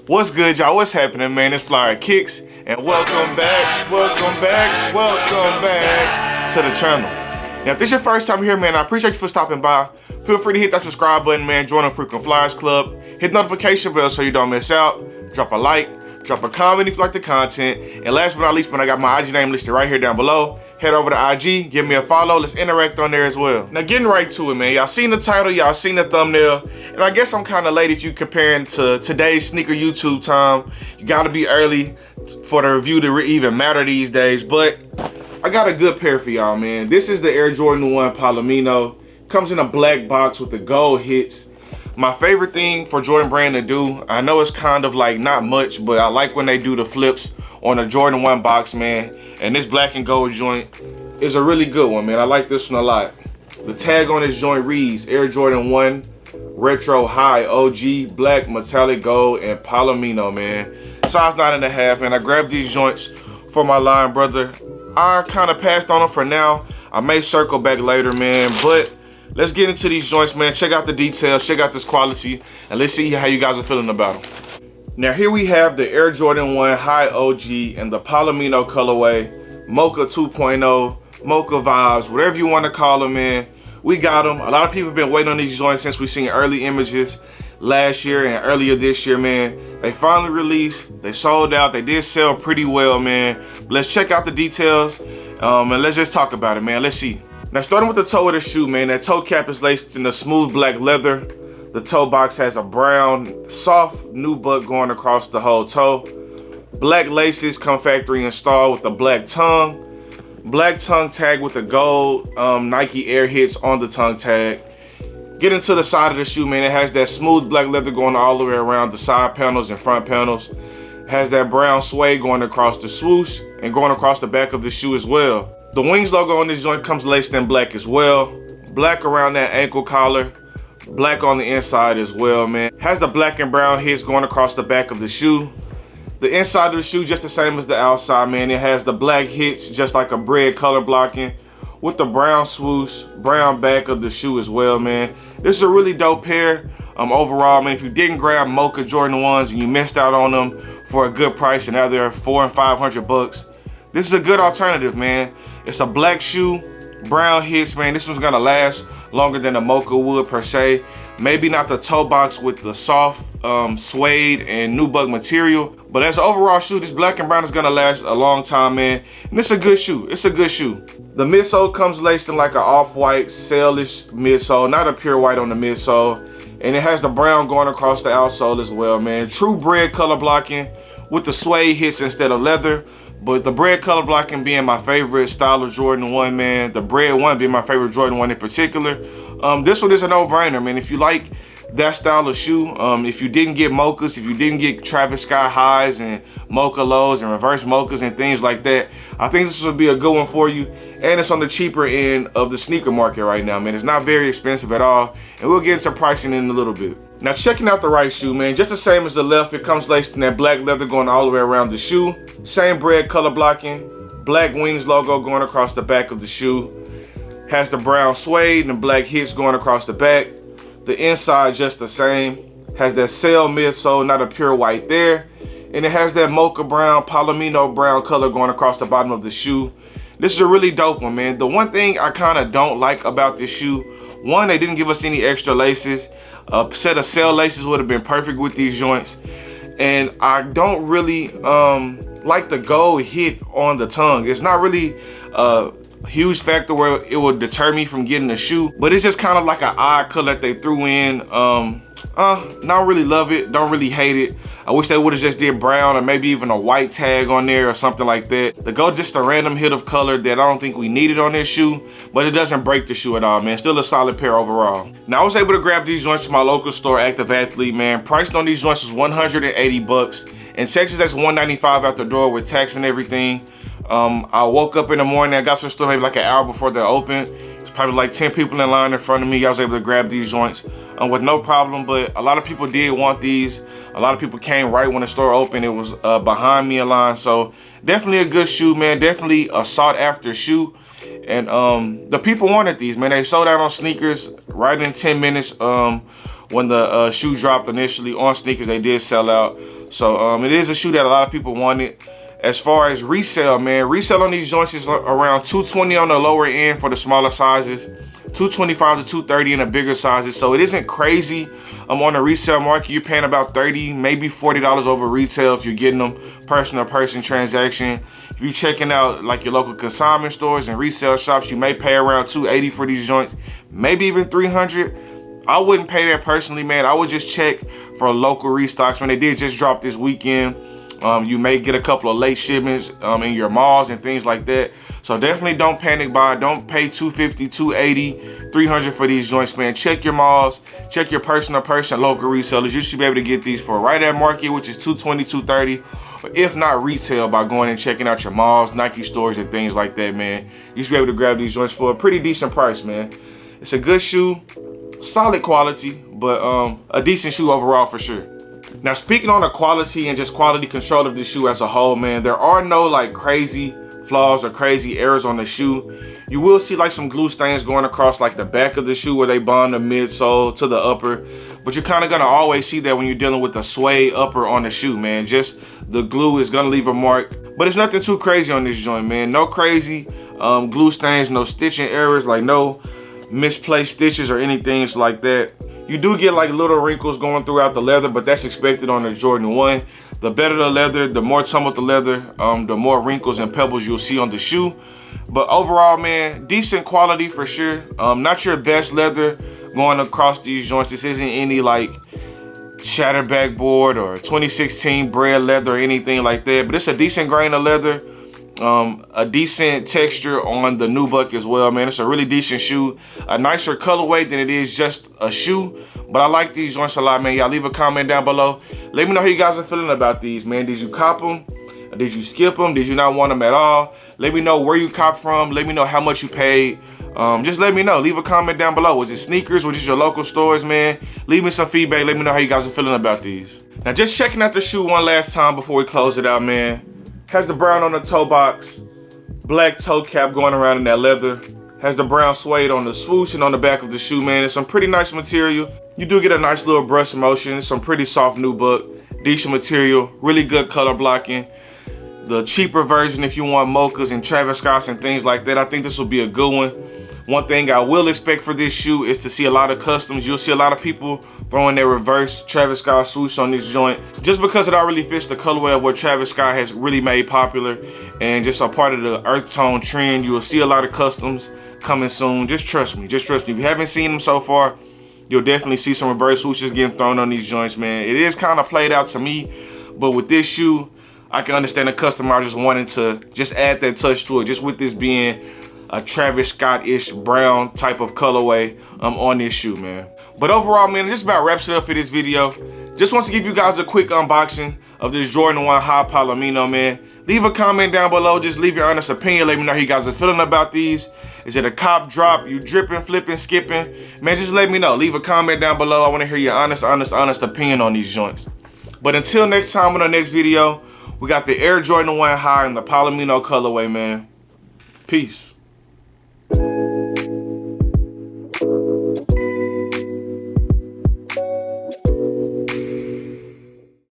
What's good, y'all? What's happening, man? It's FLYEERRKicks, and welcome back to the channel. Now, if this is your first time here, man, I appreciate you for stopping by. Feel free to hit that subscribe button, man. Join the frequent Flyers Club. Hit the notification bell so you don't miss out. Drop a like, drop a comment if you like the content. And last but not least, man, I got my IG name listed right here down below. Head over to IG, give me a follow. Let's interact on there as well. Now, getting right to it, man. Y'all seen the title, y'all seen the thumbnail. And I guess I'm kind of late if you comparing to today's sneaker YouTube time. You got to be early for the review to even matter these days. But I got a good pair for y'all, man. This is the Air Jordan 1 Palomino. Comes in a black box with the gold hits. My favorite thing for Jordan Brand to do, I know it's kind of like not much, but I like when they do the flips on the Jordan 1 box, man. And this black and gold joint is a really good one, man. I like this one a lot. The tag on this joint reads Air Jordan 1 Retro High OG Black Metallic Gold and Palomino, man. Size 9.5, and I grabbed these joints for my line brother. I kind of passed on them for now. I may circle back later, man, but let's get into these joints, man. Check out the details, check out this quality, and let's see how you guys are feeling about them. Now, here we have the Air Jordan 1 High OG and the Palomino colorway, Mocha 2.0, Mocha vibes, whatever you want to call them, man. We got them. A lot of people have been waiting on these joints since we seen early images last year and earlier this year, man. They finally released, they sold out, they did sell pretty well, man. But let's check out the details, and let's just talk about it, man. Let's see. Now, starting with the toe of the shoe, man, that toe cap is laced in the smooth black leather. The toe box has a brown, soft nubuck going across the whole toe. Black laces come factory installed with a black tongue. Black tongue tag with the gold Nike Air hits on the tongue tag. Get into the side of the shoe, man. It has that smooth black leather going all the way around the side panels and front panels. It has that brown suede going across the swoosh and going across the back of the shoe as well. The Wings logo on this joint comes laced in black as well. Black around that ankle collar. Black on the inside as well, man. Has the black and brown hits going across the back of the shoe. The inside of the shoe just the same as the outside, man. It has the black hits just like a bread color blocking with the brown swoosh, brown back of the shoe as well, man. This is a really dope pair. Overall, man, if you didn't grab Mocha Jordan 1s and you missed out on them for a good price and now they're $400 and $500, this is a good alternative, man. It's a black shoe, brown hits, man. This one's gonna last longer than a Mocha would per se. Maybe not the toe box with the soft suede and nubuck material, but as an overall shoe, this black and brown is gonna last a long time, man. And it's a good shoe. It's a good shoe. The midsole comes laced in like an off-white, sailish midsole, not a pure white on the midsole, and it has the brown going across the outsole as well, man. True bread color blocking with the suede hits instead of leather. But the bread color blocking being my favorite style of Jordan 1, man. The bread one being my favorite Jordan 1 in particular. This one is a no-brainer, man. If you like that style of shoe, if you didn't get Mochas, if you didn't get Travis Scott highs and Mocha lows and reverse Mochas and things like that, I think this would be a good one for you. And it's on the cheaper end of the sneaker market right now, man. It's not very expensive at all. And we'll get into pricing in a little bit. Now, checking out the right shoe, man, just the same as the left, it comes laced in that black leather going all the way around the shoe. Same bread color blocking, black Wings logo going across the back of the shoe. Has the brown suede and black hits going across the back. The inside just the same. Has that sail midsole, not a pure white there. And it has that Mocha brown, Palomino brown color going across the bottom of the shoe. This is a really dope one, man. The one thing I kind of don't like about this shoe, one, they didn't give us any extra laces. A set of sail laces would have been perfect with these joints. And I don't really like the gold hit on the tongue. It's not really a huge factor where it would deter me from getting the shoe, but it's just kind of like an odd color that they threw in. Not really love it, don't really hate it. I wish they would have just did brown or maybe even a white tag on there or something like that. The gold just a random hit of color that I don't think we needed on this shoe, but it doesn't break the shoe at all, man. Still a solid pair overall. Now, I was able to grab these joints from my local store, Active Athlete, man. Priced on these joints was 180 bucks. In Texas, that's 195 out the door with tax and everything. I woke up in the morning, I got to the store maybe like an hour before they're open. It's probably like 10 people in line in front of me. I was able to grab these joints with no problem, but a lot of people did want these. A lot of people came right when the store opened. It was behind me in line, so definitely a good shoe, man. Definitely a sought after shoe. And the people wanted these, man. They sold out on sneakers right in 10 minutes. When the shoe dropped initially on sneakers, they did sell out. So it is a shoe that a lot of people wanted. As far as resale, man, resale on these joints is around $220 on the lower end for the smaller sizes, $225 to $230 in the bigger sizes. So it isn't crazy. On the resale market, you're paying about $30, maybe $40 over retail if you're getting them person-to-person transaction. If you're checking out like your local consignment stores and resale shops, you may pay around $280 for these joints, maybe even $300. I wouldn't pay that personally, man. I would just check for local restocks. When they did just drop this weekend, you may get a couple of late shipments in your malls and things like that. So definitely don't panic buy. Don't pay $250, $280, $300 for these joints, man. Check your malls, check your person-to-person local resellers. You should be able to get these for right at market, which is $220, $230, or if not retail, by going and checking out your malls, Nike stores, and things like that, man. You should be able to grab these joints for a pretty decent price, man. It's a good shoe, solid quality, but a decent shoe overall for sure. Now, speaking on the quality and just quality control of this shoe as a whole, man, there are no like crazy flaws or crazy errors on the shoe. You will see like some glue stains going across like the back of the shoe where they bond the midsole to the upper, but you're kind of gonna always see that when you're dealing with the suede upper on the shoe, man. Just the glue is gonna leave a mark, but it's nothing too crazy on this joint, man. No crazy glue stains, no stitching errors, like no misplaced stitches or anything like that. You do get like little wrinkles going throughout the leather, but that's expected on the Jordan 1. The better the leather, the more tumbled the leather, the more wrinkles and pebbles you'll see on the shoe. But overall, man, decent quality for sure. Not your best leather going across these joints. This isn't any like shattered backboard or 2016 bread leather or anything like that, but it's a decent grain of leather. A decent texture on the nubuck as well, man. It's a really decent shoe, a nicer colorway than it is just a shoe, but I like these joints a lot, man. Y'all leave a comment down below. Let me know how you guys are feeling about these, man. Did you cop them? Did you skip them? Did you not want them at all? Let me know where you cop from. Let me know how much you paid. Just let me know. Leave a comment down below. Was it sneakers? Was it your local stores, man? Leave me some feedback. Let me know how you guys are feeling about these. Now, just checking out the shoe one last time before we close it out, man. Has the brown on the toe box, black toe cap going around in that leather. Has the brown suede on the swoosh and on the back of the shoe, man. It's some pretty nice material. You do get a nice little brush motion, some pretty soft nubuck, decent material, really good color blocking. The cheaper version if you want mochas and Travis Scotts and things like that, I think this will be a good one. One thing I will expect for this shoe is to see a lot of customs. You'll see a lot of people throwing their reverse Travis Scott swoosh on this joint just because it already fits the colorway of what Travis Scott has really made popular and just a part of the earth tone trend. You will see a lot of customs coming soon. Just trust me. Just trust me. If you haven't seen them so far, you'll definitely see some reverse swooshes getting thrown on these joints, man. It is kind of played out to me, but with this shoe, I can understand the customer just wanting to just add that touch to it, just with this being a Travis Scott-ish brown type of colorway on this shoe, man. But overall, man, this about wraps it up for this video. Just want to give you guys a quick unboxing of this Jordan 1 High Palomino, man. Leave a comment down below. Just leave your honest opinion. Let me know how you guys are feeling about these. Is it a cop drop? You dripping, flipping, skipping? Man, just let me know. Leave a comment down below. I want to hear your honest opinion on these joints. But until next time on the next video, we got the Air Jordan 1 High in the Palomino colorway, man. Peace.